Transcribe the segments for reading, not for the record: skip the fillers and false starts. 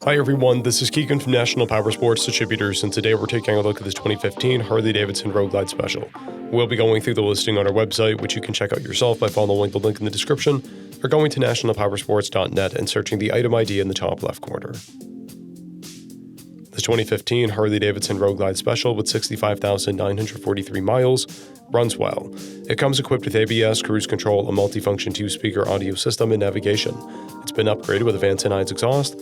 Hi everyone, this is Keegan from National Powersports Distributors, and today we're taking a look at this 2015 Harley-Davidson Road Glide Special. We'll be going through the listing on our website, which you can check out yourself by following the link in the description, or going to nationalpowersports.net and searching the item ID in the top left corner. This 2015 Harley-Davidson Road Glide Special with 65,943 miles runs well. It comes equipped with ABS, cruise control, a multifunction 2-speaker audio system, and navigation. It's been upgraded with a Vance & Hines exhaust,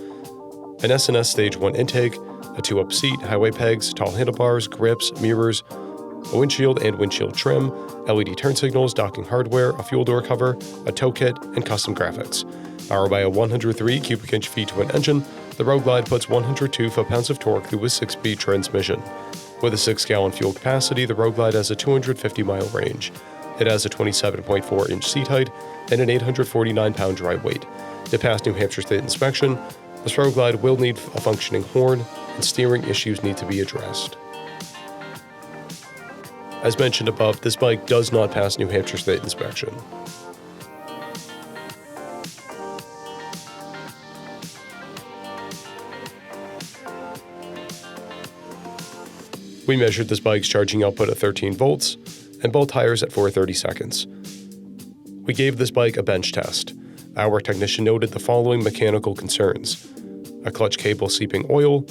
an S&S Stage 1 intake, a 2-up seat, highway pegs, tall handlebars, grips, mirrors, a windshield and windshield trim, LED turn signals, docking hardware, a fuel door cover, a tow kit, and custom graphics. Powered by a 103 cubic inch feet twin engine, the Road Glide puts 102 foot-pounds of torque through a 6-speed transmission. With a 6-gallon fuel capacity, the Road Glide has a 250-mile range. It has a 27.4-inch seat height and an 849-pound dry weight. To pass New Hampshire State inspection, this Road Glide will need a functioning horn, and steering issues need to be addressed. As mentioned above, this bike does not pass New Hampshire State inspection. We measured this bike's charging output at 13 volts, and both tires at 430 seconds. We gave this bike a bench test. Our technician noted the following mechanical concerns: a clutch cable seeping oil,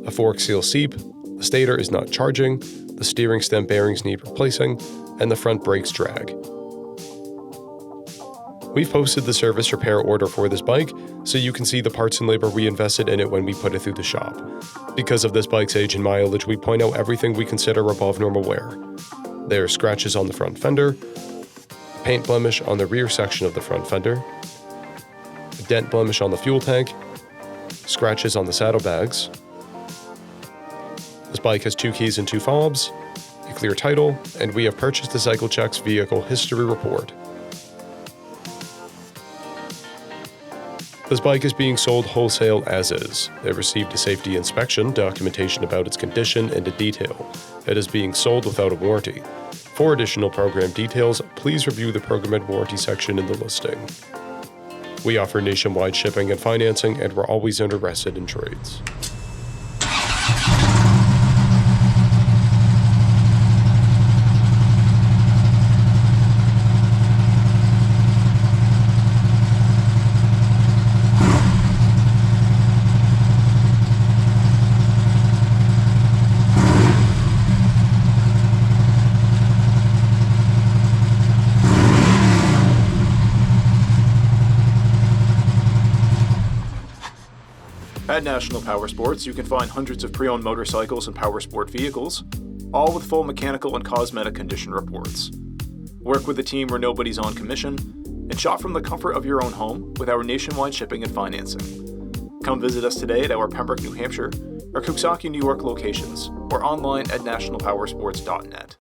a fork seal seep, the stator is not charging, the steering stem bearings need replacing, and the front brakes drag. We've posted the service repair order for this bike, so you can see the parts and labor we invested in it when we put it through the shop. Because of this bike's age and mileage, we point out everything we consider above normal wear. There are scratches on the front fender, a paint blemish on the rear section of the front fender, a dent blemish on the fuel tank, scratches on the saddlebags. This bike has 2 keys and 2 fobs, a clear title, and we have purchased the Cycle Checks vehicle history report. This bike is being sold wholesale as is. It received a safety inspection, documentation about its condition, and a detail. It is being sold without a warranty. For additional program details, please review the program and warranty section in the listing. We offer nationwide shipping and financing, and we're always interested in trades. At National Powersports, you can find hundreds of pre-owned motorcycles and powersport vehicles, all with full mechanical and cosmetic condition reports. Work with a team where nobody's on commission, and shop from the comfort of your own home with our nationwide shipping and financing. Come visit us today at our Pembroke, New Hampshire, or Coxsackie, New York locations, or online at nationalpowersports.net.